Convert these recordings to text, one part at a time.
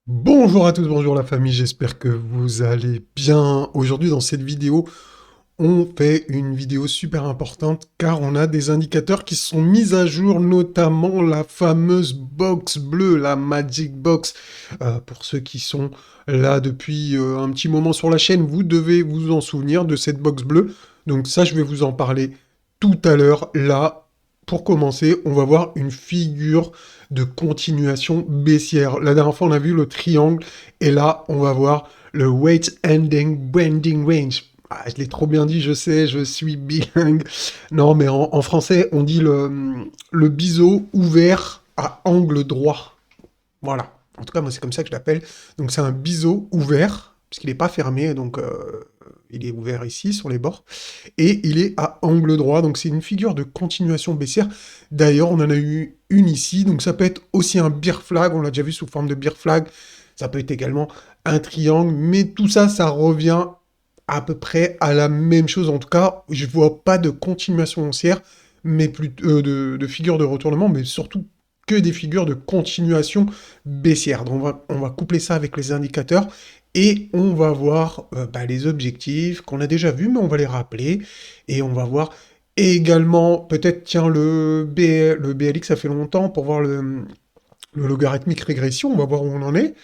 Bonjour à tous, bonjour la famille, j'espère que vous allez bien. Aujourd'hui dans cette vidéo, on fait une vidéo super importante car on a des indicateurs qui sont mis à jour, notamment la fameuse box bleue, la Magic Box. Pour ceux qui sont là depuis un petit moment sur la chaîne, vous devez vous en souvenir de cette box bleue. Donc ça, je vais vous en parler tout à l'heure. Là, pour commencer, on va voir une figure de continuation baissière. La dernière fois, on a vu le triangle et là, on va voir le Weight Ending Bending Range. Ah, je l'ai trop bien dit, je sais, je suis bilingue. Non, mais en français, on dit le biseau ouvert à angle droit. Voilà. En tout cas, moi, c'est comme ça que je l'appelle. Donc, c'est un biseau ouvert, puisqu'il n'est pas fermé, donc il est ouvert ici, sur les bords. Et il est à angle droit, donc c'est une figure de continuation baissière. D'ailleurs, on en a eu une ici, donc ça peut être aussi un bear flag, on l'a déjà vu sous forme de bear flag. Ça peut être également un triangle, mais tout ça, ça revient à peu près à la même chose. En tout cas, je vois pas de continuation haussière, mais plutôt de figures de retournement, mais surtout que des figures de continuation baissière. Donc on va coupler ça avec les indicateurs et on va voir les objectifs qu'on a déjà vus, mais on va les rappeler et on va voir également peut-être tiens le BLX, ça fait longtemps pour voir le logarithmique régression, on va voir où on en est.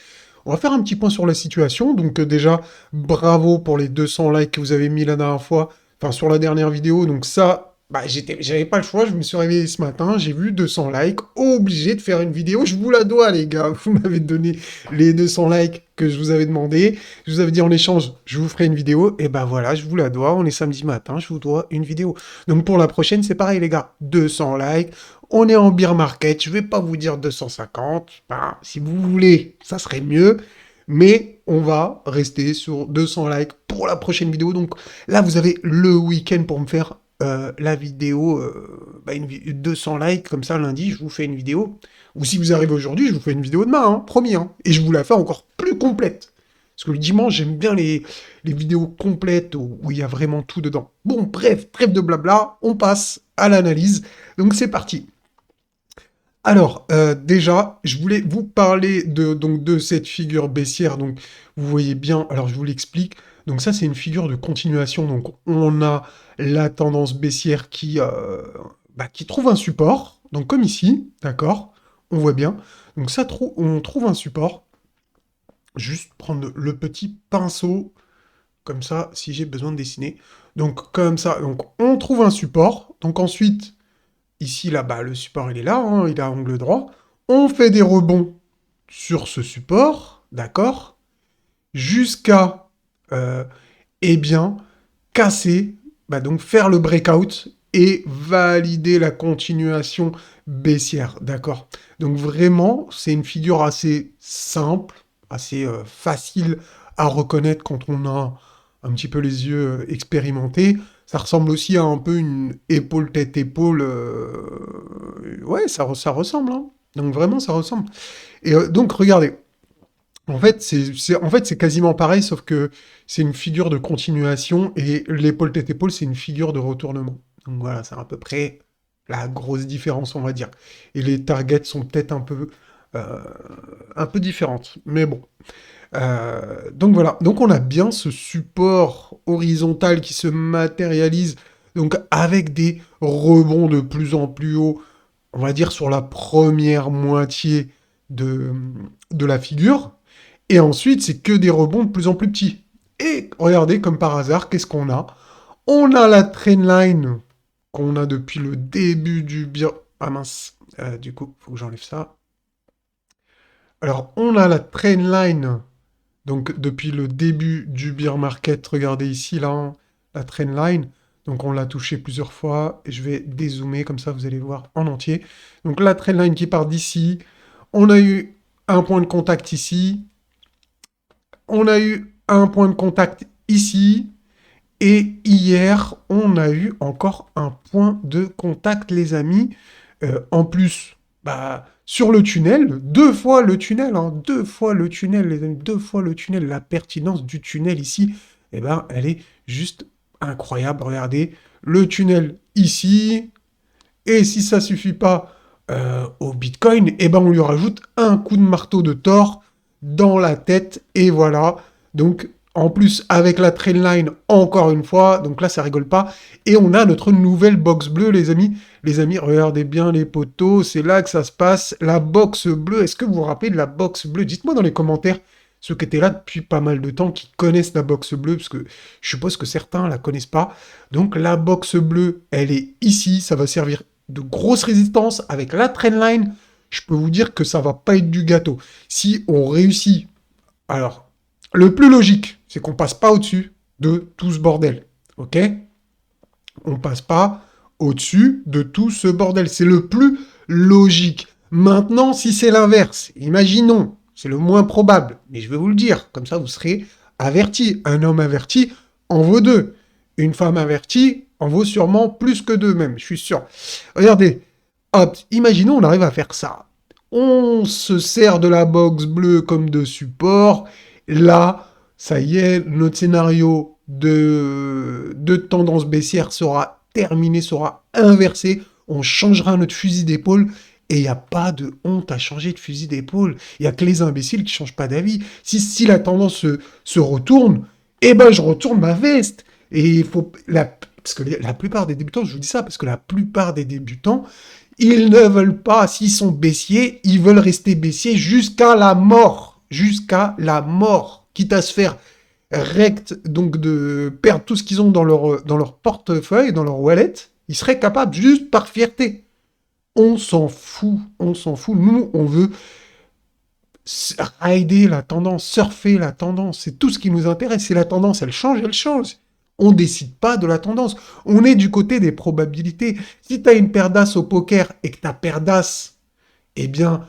On va faire un petit point sur la situation. Donc déjà, bravo pour les 200 likes que vous avez mis la dernière fois, enfin sur la dernière vidéo. Donc ça, j'avais pas le choix. Je me suis réveillé ce matin, j'ai vu 200 likes, obligé de faire une vidéo. Je vous la dois, les gars. Vous m'avez donné les 200 likes que je vous avais demandé. Je vous avais dit en échange, je vous ferai une vidéo. Et ben voilà, je vous la dois. On est samedi matin, je vous dois une vidéo. Donc pour la prochaine, c'est pareil, les gars. 200 likes. On est en beer market, je vais pas vous dire 250, si vous voulez, ça serait mieux, mais on va rester sur 200 likes pour la prochaine vidéo. Donc là, vous avez le week-end pour me faire la vidéo, 200 likes, comme ça lundi, je vous fais une vidéo. Ou si vous arrivez aujourd'hui, je vous fais une vidéo demain, hein, promis, hein, et je vous la fais encore plus complète. Parce que le dimanche, j'aime bien les vidéos complètes où il y a vraiment tout dedans. Bon, bref, trêve de blabla, on passe à l'analyse. Donc c'est parti. Alors, déjà, je voulais vous parler de cette figure baissière. Donc, vous voyez bien, alors je vous l'explique. Donc ça, c'est une figure de continuation. Donc, on a la tendance baissière qui trouve un support. Donc, comme ici, d'accord? On voit bien. Donc ça, on trouve un support. Juste prendre le petit pinceau, comme ça, si j'ai besoin de dessiner. Donc, comme ça, donc on trouve un support. Donc ensuite, ici, là-bas, le support, il est là, hein, il est à angle droit. On fait des rebonds sur ce support, d'accord, jusqu'à, euh, eh bien, casser, donc faire le breakout et valider la continuation baissière, d'accord. Donc vraiment, c'est une figure assez simple, assez facile à reconnaître quand on a un petit peu les yeux expérimentés. Ça ressemble aussi à un peu une épaule tête épaule. Ouais, ça ressemble, hein. Donc vraiment, ça ressemble. Et donc regardez, en fait, c'est quasiment pareil, sauf que c'est une figure de continuation et l'épaule tête épaule, c'est une figure de retournement. Donc voilà, c'est à peu près la grosse différence, on va dire. Et les targets sont peut-être euh, un peu différentes, mais bon. Donc voilà, donc on a bien ce support horizontal qui se matérialise donc avec des rebonds de plus en plus haut, on va dire sur la première moitié de, de la figure. Et ensuite, c'est que des rebonds de plus en plus petits. Et regardez, comme par hasard, qu'est-ce qu'on a? On a la trendline qu'on a depuis le début du bien. Ah mince, du coup, faut que j'enlève ça. Alors, on a la trendline, donc depuis le début du bear market. Regardez ici, là, hein, la trendline. Donc, on l'a touché plusieurs fois. Et je vais dézoomer, comme ça, vous allez voir en entier. Donc, la trendline qui part d'ici. On a eu un point de contact ici. On a eu un point de contact ici. Et hier, on a eu encore un point de contact, les amis. En plus, sur le tunnel, deux fois le tunnel, hein, deux fois le tunnel, les amis, deux fois le tunnel. La pertinence du tunnel ici, eh ben, elle est juste incroyable. Regardez, le tunnel ici. Et si ça suffit pas au Bitcoin, eh ben, on lui rajoute un coup de marteau de Thor dans la tête, et voilà. Donc, en plus, avec la trendline, encore une fois, donc là, ça rigole pas. Et on a notre nouvelle box bleue, les amis. Les amis, regardez bien les poteaux, c'est là que ça se passe. La box bleue, est-ce que vous vous rappelez de la box bleue? Dites-moi dans les commentaires, ceux qui étaient là depuis pas mal de temps, qui connaissent la box bleue, parce que je suppose que certains la connaissent pas. Donc la box bleue, elle est ici, ça va servir de grosse résistance avec la trendline. Je peux vous dire que ça va pas être du gâteau. Si on réussit, alors, le plus logique, c'est qu'on passe pas au-dessus de tout ce bordel, ok? On passe pas au-dessus de tout ce bordel. C'est le plus logique. Maintenant, si c'est l'inverse, imaginons, c'est le moins probable, mais je vais vous le dire, comme ça vous serez averti. Un homme averti en vaut deux. Une femme avertie en vaut sûrement plus que deux même, je suis sûr. Regardez, hop, imaginons on arrive à faire ça. On se sert de la box bleue comme de support. Là, ça y est, notre scénario de tendance baissière sera terminé, sera inversé. On changera notre fusil d'épaule. Et il n'y a pas de honte à changer de fusil d'épaule. Il n'y a que les imbéciles qui ne changent pas d'avis. Si la tendance se retourne, eh ben je retourne ma veste. Et il faut... parce que la plupart des débutants, je vous dis ça, parce que la plupart des débutants, ils ne veulent pas, s'ils sont baissiers, ils veulent rester baissiers jusqu'à la mort. Jusqu'à la mort. Quitte à se faire recte, donc de perdre tout ce qu'ils ont dans leur portefeuille, dans leur wallet, ils seraient capables juste par fierté. On s'en fout, on s'en fout. Nous, on veut rider la tendance, surfer la tendance. C'est tout ce qui nous intéresse. Si la tendance, elle change, elle change. On décide pas de la tendance. On est du côté des probabilités. Si tu as une paire d'as au poker et que ta paire d'as, eh bien,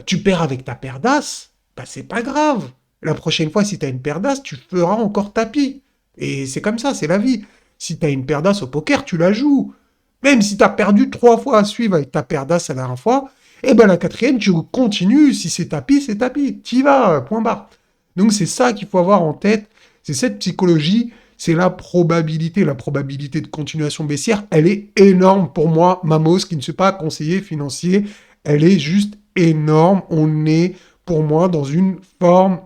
tu perds avec ta paire d'as, bah, c'est pas grave. La prochaine fois, si tu as une paire d'as, tu feras encore tapis. Et c'est comme ça, c'est la vie. Si tu as une paire d'as au poker, tu la joues. Même si tu as perdu 3 fois à suivre avec ta paire d'as la dernière fois, eh ben la quatrième, tu continues. Si c'est tapis, c'est tapis. Tu y vas, point barre. Donc c'est ça qu'il faut avoir en tête. C'est cette psychologie, c'est la probabilité. La probabilité de continuation baissière, elle est énorme pour moi, Mamos, qui ne suis pas conseiller financier. Elle est juste énorme. On est, pour moi, dans une forme,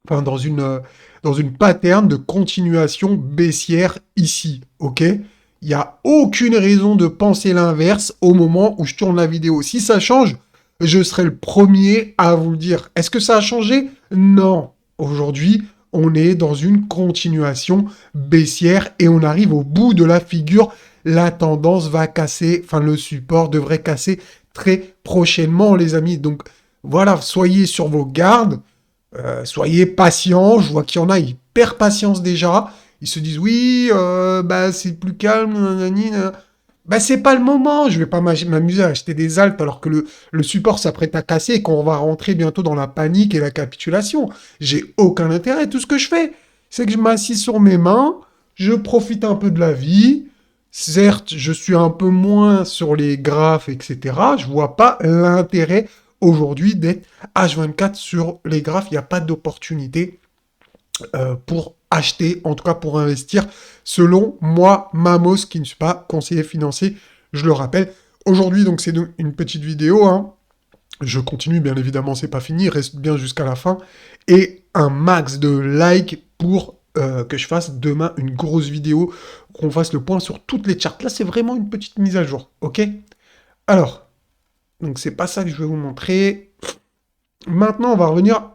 enfin dans une pattern de continuation baissière ici, ok? Il n'y a aucune raison de penser l'inverse au moment où je tourne la vidéo. Si ça change, je serai le premier à vous le dire. Est-ce que ça a changé? Non. Aujourd'hui, on est dans une continuation baissière et on arrive au bout de la figure. La tendance va casser, enfin le support devrait casser très prochainement, les amis. Donc voilà, soyez sur vos gardes. Soyez patients, je vois qu'il y en a, ils perdent patience déjà. Ils se disent, oui, bah, c'est plus calme, nanani, nanana. Bah, c'est pas le moment, je vais pas m'amuser à acheter des altes alors que le support s'apprête à casser et qu'on va rentrer bientôt dans la panique et la capitulation. J'ai aucun intérêt, tout ce que je fais, c'est que je m'assis sur mes mains, je profite un peu de la vie. Certes, je suis un peu moins sur les graphes, etc. Je vois pas l'intérêt aujourd'hui d'être H24 sur les graphes. Il n'y a pas d'opportunité pour acheter, en tout cas pour investir, selon moi, Mamos, qui ne suis pas conseiller financier, je le rappelle. Aujourd'hui, donc, c'est une petite vidéo, hein. Je continue, bien évidemment, c'est pas fini, reste bien jusqu'à la fin, et un max de likes pour que je fasse demain une grosse vidéo, qu'on fasse le point sur toutes les charts. Là, c'est vraiment une petite mise à jour, ok? Alors, donc c'est pas ça que je vais vous montrer. Maintenant, on va revenir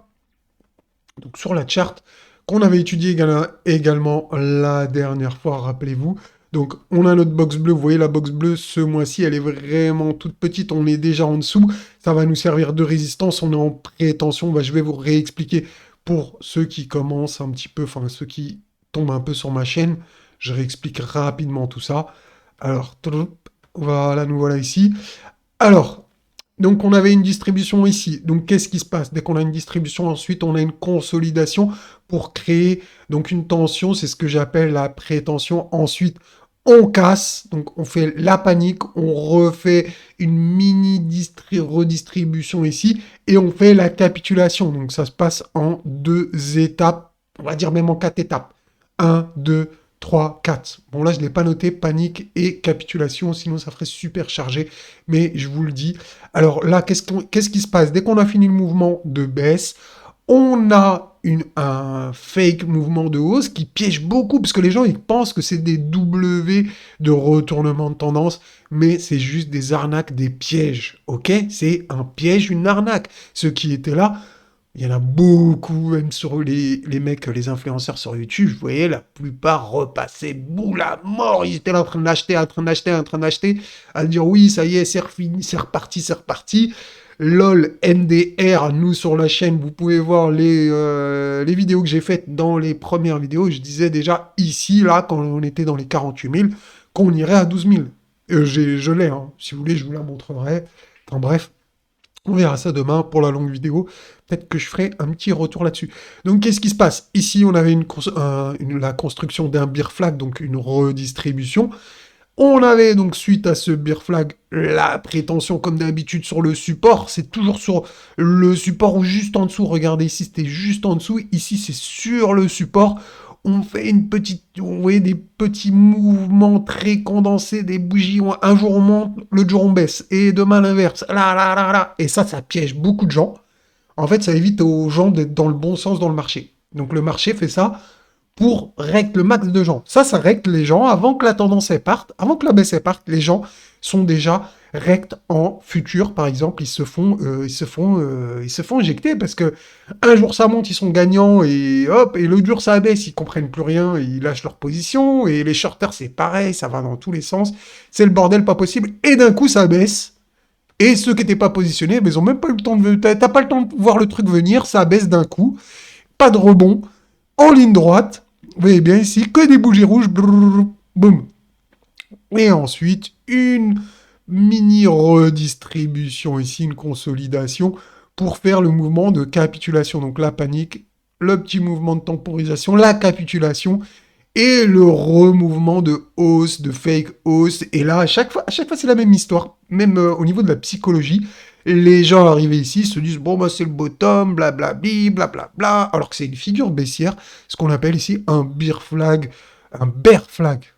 donc, sur la charte qu'on avait étudiée également la dernière fois, rappelez-vous. Donc, on a notre box bleue. Vous voyez, la box bleue, ce mois-ci, elle est vraiment toute petite. On est déjà en dessous. Ça va nous servir de résistance. On est en prétention. Bah, je vais vous réexpliquer pour ceux qui commencent un petit peu, enfin, ceux qui tombent un peu sur ma chaîne. Je réexplique rapidement tout ça. Alors, voilà, nous voilà ici. Alors, donc on avait une distribution ici. Donc qu'est-ce qui se passe? Dès qu'on a une distribution, ensuite on a une consolidation pour créer donc une tension. C'est ce que j'appelle la prétension. Ensuite, on casse. Donc on fait la panique. On refait une mini redistribution ici. Et on fait la capitulation. Donc ça se passe en 2 étapes. On va dire même en 4 étapes. 1, 2, 3, 4. Bon, là, je ne l'ai pas noté, panique et capitulation, sinon ça ferait super chargé, mais je vous le dis. Alors là, qu'est-ce qui se passe? Dès qu'on a fini le mouvement de baisse, on a un fake mouvement de hausse qui piège beaucoup, parce que les gens, ils pensent que c'est des W de retournement de tendance, mais c'est juste des arnaques, des pièges, ok? C'est un piège, une arnaque. Ceux qui étaient là, il y en a beaucoup, même sur les mecs, les influenceurs sur YouTube, vous voyez, la plupart repassaient boule à mort, ils étaient là en train d'acheter, en train d'acheter, en train d'acheter, à dire oui, ça y est, c'est refini, c'est reparti, c'est reparti. LOL, NDR, nous sur la chaîne, vous pouvez voir les vidéos que j'ai faites dans les premières vidéos, je disais déjà ici, là, quand on était dans les 48 000, qu'on irait à 12 000. Je l'ai, hein. Si vous voulez, je vous la montrerai. Enfin bref. On verra ça demain pour la longue vidéo. Peut-être que je ferai un petit retour là-dessus. Donc, qu'est-ce qui se passe? Ici, on avait la construction d'un beer flag, donc une redistribution. On avait donc, suite à ce beer flag, la prétention, comme d'habitude, sur le support. C'est toujours sur le support ou juste en dessous. Regardez ici, c'était juste en dessous. Ici, c'est sur le support. On fait vous voyez, des petits mouvements très condensés, des bougies. Un jour on monte, le jour on baisse. Et demain l'inverse. Là, là, là, là. Et ça piège beaucoup de gens. En fait, ça évite aux gens d'être dans le bon sens dans le marché. Donc le marché fait ça pour règle le max de gens. Ça règle les gens avant que la tendance elle parte, avant que la baisse elle parte, les gens sont déjà rects en futur, par exemple, ils se font injecter parce que un jour ça monte, ils sont gagnants et hop, et l'autre jour ça baisse, ils comprennent plus rien, ils lâchent leur position et les shorters c'est pareil, ça va dans tous les sens, c'est le bordel pas possible et d'un coup ça baisse. Et ceux qui n'étaient pas positionnés, ben, ils ont même pas eu le temps de... T'as pas le temps de voir le truc venir, ça baisse d'un coup, pas de rebond, en ligne droite, vous voyez bien ici, que des bougies rouges, brrr, boum. Et ensuite, une mini redistribution ici, une consolidation, pour faire le mouvement de capitulation. Donc la panique, le petit mouvement de temporisation, la capitulation, et le remouvement de hausse, de fake hausse. Et là, à chaque fois c'est la même histoire, même au niveau de la psychologie. Les gens arrivés ici se disent, bon, bah, c'est le bottom, blablabli, blablabla, alors que c'est une figure baissière, ce qu'on appelle ici un bear flag.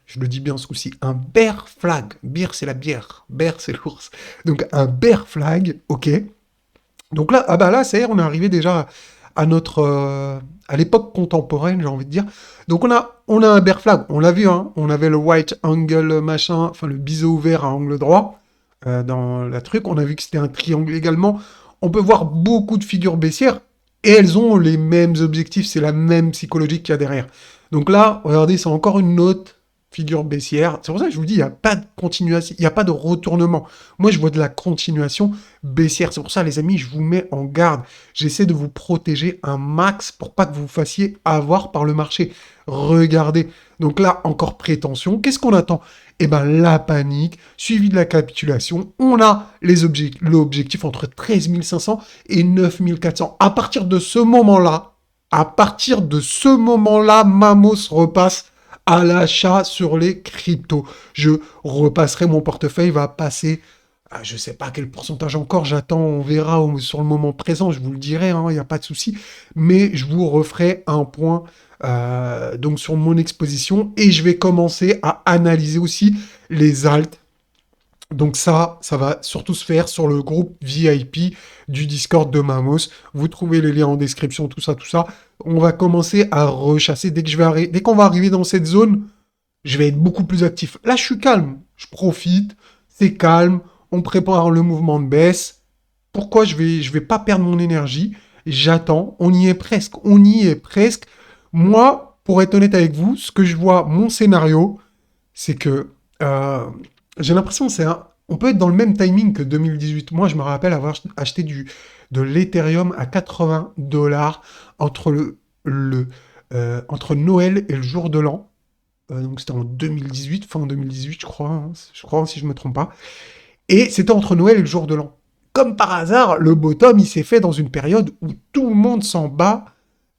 Je le dis bien ce coup-ci, un bear flag. Beer, c'est la bière. Bear, c'est l'ours. Donc, un bear flag, ok. Donc là, ah bah là, ça y est, on est arrivé déjà à à l'époque contemporaine, j'ai envie de dire. Donc on a un bear flag, on l'a vu, hein, on avait le white angle machin, enfin le biseau ouvert à angle droit dans la truc. On a vu que c'était un triangle également. On peut voir beaucoup de figures baissières et elles ont les mêmes objectifs, c'est la même psychologie qu'il y a derrière. Donc là, regardez, c'est encore une autre figure baissière. C'est pour ça que je vous dis, il n'y a pas de continuation, il n'y a pas de retournement. Moi, je vois de la continuation baissière. C'est pour ça, les amis, je vous mets en garde. J'essaie de vous protéger un max pour pas que vous vous fassiez avoir par le marché. Regardez. Donc là, encore prétention. Qu'est-ce qu'on attend? Eh ben, la panique, suivi de la capitulation. On a l'objectif entre 13 500 et 9 400. À partir de ce moment-là, Mamos repasse à l'achat sur les cryptos. Je repasserai, mon portefeuille va passer, je ne sais pas quel pourcentage encore, j'attends, on verra sur le moment présent, je vous le dirai, il n'y a pas de souci, mais je vous referai un point donc sur mon exposition et je vais commencer à analyser aussi les alts. Donc ça va surtout se faire sur le groupe VIP du Discord de Mamos. Vous trouvez les liens en description, tout ça, tout ça. On va commencer à rechasser. Dès qu'on va arriver dans cette zone, je vais être beaucoup plus actif. Là, je suis calme. Je profite. C'est calme. On prépare le mouvement de baisse. Pourquoi je vais pas perdre mon énergie? J'attends. On y est presque. On y est presque. Moi, pour être honnête avec vous, ce que je vois, mon scénario, c'est que j'ai l'impression que on peut être dans le même timing que 2018. Moi, je me rappelle avoir acheté de l'Ethereum à 80 dollars entre entre Noël et le jour de l'an. Donc c'était en 2018, fin 2018, je crois, si je me trompe pas. Et c'était entre Noël et le jour de l'an. Comme par hasard, le bottom, il s'est fait dans une période où tout le monde s'en bat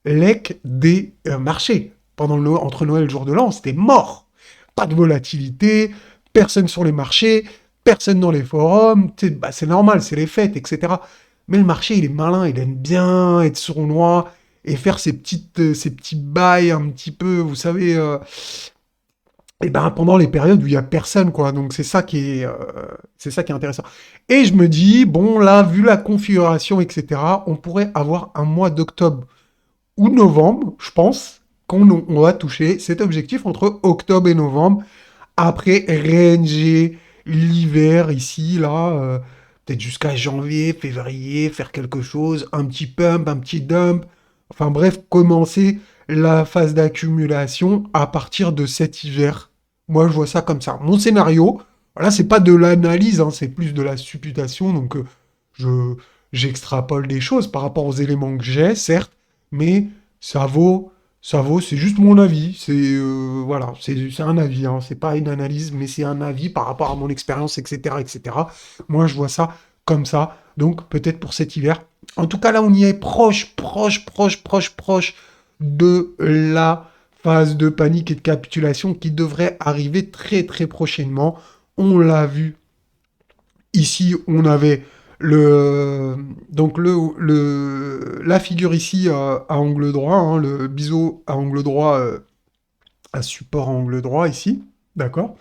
l'ec des marchés. Entre Noël et le jour de l'an, c'était mort. Pas de volatilité, personne sur les marchés, personne dans les forums, c'est normal, c'est les fêtes, etc. Mais le marché, il est malin, il aime bien être sournois et faire ces petits bails un petit peu, vous savez, et ben pendant les périodes où il y a personne, quoi. Donc c'est ça qui est intéressant. Et je me dis, bon là, vu la configuration, etc., on pourrait avoir un mois d'octobre ou novembre, je pense, qu'on va toucher cet objectif entre octobre et novembre. Après, ranger l'hiver ici, là, peut-être jusqu'à janvier, février, faire quelque chose, un petit pump, un petit dump. Enfin bref, commencer la phase d'accumulation à partir de cet hiver. Moi, je vois ça comme ça. Mon scénario, voilà, c'est pas de l'analyse, hein, c'est plus de la supputation. Donc, je, j'extrapole des choses par rapport aux éléments que j'ai, certes, mais ça vaut c'est juste mon avis. Voilà, c'est un avis, hein, c'est pas une analyse, mais c'est un avis par rapport à mon expérience, etc., etc. Moi, je vois ça comme ça. Donc, peut-être pour cet hiver. En tout cas, là, on y est proche de la phase de panique et de capitulation qui devrait arriver très, très prochainement. On l'a vu ici, on avait la figure ici à angle droit, hein, le biseau à angle droit, à support à angle droit ici, d'accord?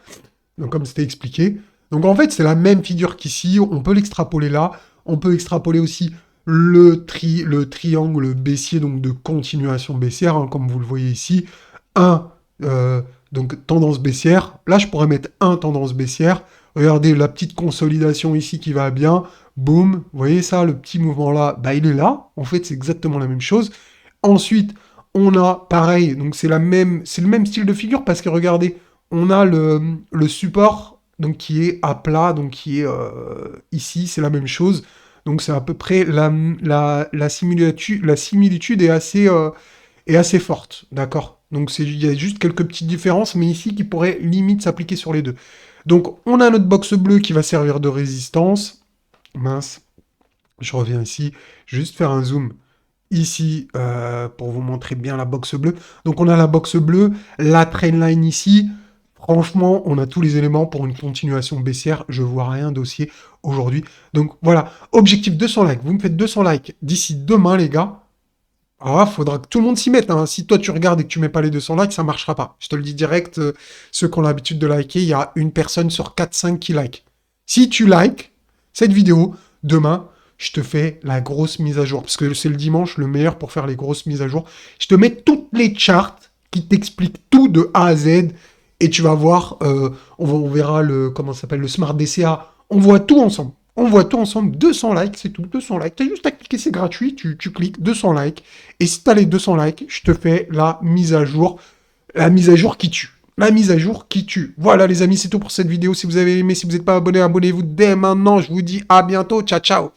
Donc comme c'était expliqué. Donc en fait, c'est la même figure qu'ici, on peut l'extrapoler là, on peut extrapoler aussi le triangle baissier, donc de continuation baissière, hein, comme vous le voyez ici. Un, donc tendance baissière. Là, je pourrais mettre un tendance baissière. Regardez la petite consolidation ici qui va bien. Boum, vous voyez ça, le petit mouvement là, bah il est là. En fait, c'est exactement la même chose. Ensuite, on a pareil, donc c'est le même style de figure parce que regardez, on a le support donc qui est à plat, donc qui est ici, c'est la même chose. Donc c'est à peu près la similitude est assez forte, d'accord? Donc il y a juste quelques petites différences, mais ici qui pourraient limite s'appliquer sur les deux. Donc on a notre box bleue qui va servir de résistance. Mince, je reviens ici, je vais juste faire un zoom ici pour vous montrer bien la box bleue. Donc on a la box bleue, la trendline ici. Franchement, on a tous les éléments pour une continuation baissière. Je vois rien dossier aujourd'hui. Donc voilà, objectif 200 likes. Vous me faites 200 likes d'ici demain, les gars. Ah, faudra que tout le monde s'y mette, hein. Si toi tu regardes et que tu mets pas les 200 likes, ça marchera pas. Je te le dis direct, ceux qui ont l'habitude de liker, il y a une personne sur 4-5 qui like. Si tu likes cette vidéo, demain, je te fais la grosse mise à jour. Parce que c'est le dimanche le meilleur pour faire les grosses mises à jour. Je te mets toutes les charts qui t'expliquent tout de A à Z. Et tu vas voir, on verra comment ça s'appelle, le Smart DCA. On voit tout ensemble. On voit tout ensemble, 200 likes, c'est tout, 200 likes. T'as juste à cliquer, c'est gratuit, tu cliques, 200 likes. Et si t'as les 200 likes, je te fais la mise à jour qui tue. La mise à jour qui tue. Voilà les amis, c'est tout pour cette vidéo. Si vous avez aimé, si vous n'êtes pas abonné, abonnez-vous dès maintenant. Je vous dis à bientôt. Ciao, ciao.